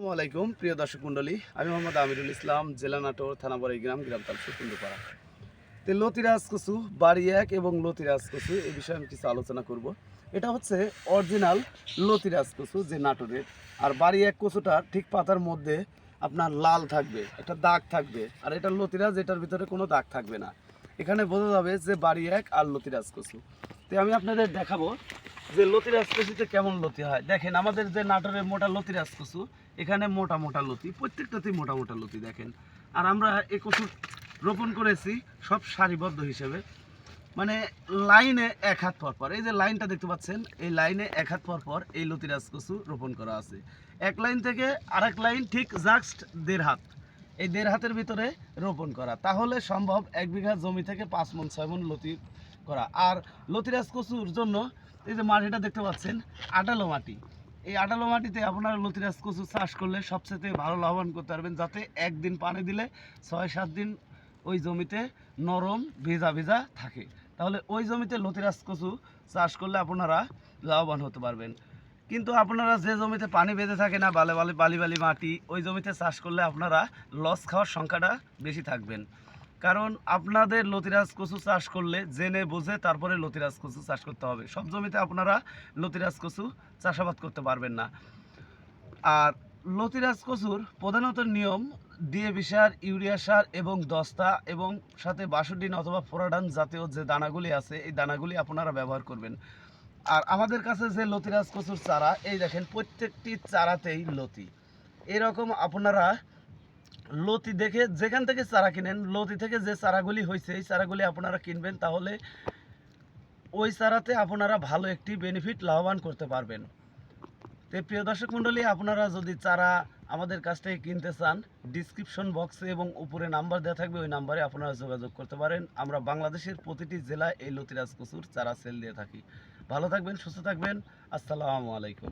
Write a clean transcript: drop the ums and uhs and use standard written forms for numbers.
আসসালামু আলাইকুম প্রিয় দর্শক মণ্ডলী, আমি মোহাম্মদ আমিরুল ইসলাম, জেলা নাটোর, থানা বড়াইগ্রাম, গ্রাম তালসু কুন্দুপাড়া। তো লতিরাজ কচু বাড়ি এক এবং লতিরাজ কচু এই বিষয়ে আমি কিছু আলোচনা করব। এটা হচ্ছে অরিজিনাল লতিরাজ কচু যে নাটোরের। আর বাড়ি এক কচুটা ঠিক পাতার মধ্যে আপনার লাল থাকবে, একটা দাগ থাকবে, আর এটা লতিরাজ, এটার ভিতরে কোনো দাগ থাকবে না। এখানে বোঝা যাবে যে বাড়ি এক আর লতিরাজ কচু। তো আমি আপনাদের দেখাবো যে লতিরাজ কচুতে কেমন লতি হয়। দেখেন আমাদের যে নাটোরের মোটা লতিরাজ কচু, এখানে মোটা মোটা লতি, প্রত্যেকটাতেই মোটা মোটা লতি দেখেন। আর আমরা এই কচু রোপণ করেছি সব সারিবদ্ধ হিসেবে, মানে লাইনে এক হাত পর পর। এই যে লাইনটা দেখতে পাচ্ছেন, এই লাইনে এক হাত পর পর এই লতিরাজ কচু রোপণ করা আছে। এক লাইন থেকে আরেক লাইন ঠিক জাস্ট 1.5 হাত, এই 1.5 হাতের ভিতরে রোপণ করা। তাহলে সম্ভব 1 বিঘা জমি থেকে 5 মণ 6 মণ লতি করা। আর লতিরাজ কচুর জন্য এই যে মাটিটা দেখতে পাচ্ছেন, আটালো মাটি। এই আটালো মাটিতে আপনারা লতিরাজ কচু চাষ করলে সবচেয়ে ভালো লাভবান করতে পারবেন, যাতে একদিন পানি দিলে 6-7 দিন ওই জমিতে নরম ভেজা ভেজা থাকে। তাহলে ওই জমিতে লতিরাজ কচু চাষ করলে আপনারা লাভবান হতে পারবেন। কিন্তু আপনারা যে জমিতে পানি বেঁধে থাকে না, বালি বালি মাটি, ওই জমিতে চাষ করলে আপনারা লস খাওয়ার সংখ্যাটা বেশি থাকবেন। কারণ আপনাদের লতিরাজ কচু চাষ করলে জেনে বুঝে তারপরে লতিরাজ কচু চাষ করতে হবে। সব জমিতে আপনারা লতিরাজ কচু চাষাবাদ করতে পারবেন না। আর লতিরাজ কচুর প্রধানত নিয়ম ডিএপি সার, ইউরিয়া সার এবং দস্তা এবং সাথে 62 অথবা ফোরাডান জাতীয় যে দানাগুলি আছে, এই দানাগুলি আপনারা ব্যবহার করবেন। আর আমাদের কাছে যে লতিরাজ কচুর চারা, এই দেখেন প্রত্যেকটি চারাতেই লতি। এরকম আপনারা লতি দেখে যেখান থেকে চারা কিনেন, লতি থেকে যে চারাগুলি হয়েছে এই চারাগুলি আপনারা কিনবেন, তাহলে ওই চারাতে আপনারা ভালো একটি বেনিফিট লাভবান করতে পারবেন। তো প্রিয় দর্শক মণ্ডলী, আপনারা যদি চারা আমাদের কাছ থেকে কিনতে চান, ডিসক্রিপশন বক্সে এবং উপরে নাম্বার দেওয়া থাকবে, ওই নাম্বারে আপনারা যোগাযোগ করতে পারেন। আমরা বাংলাদেশের প্রতিটি জেলায় এই লতিরাজ কচুর চারা সেল দিয়ে থাকি। ভালো থাকবেন, সুস্থ থাকবেন। আসসালামু আলাইকুম।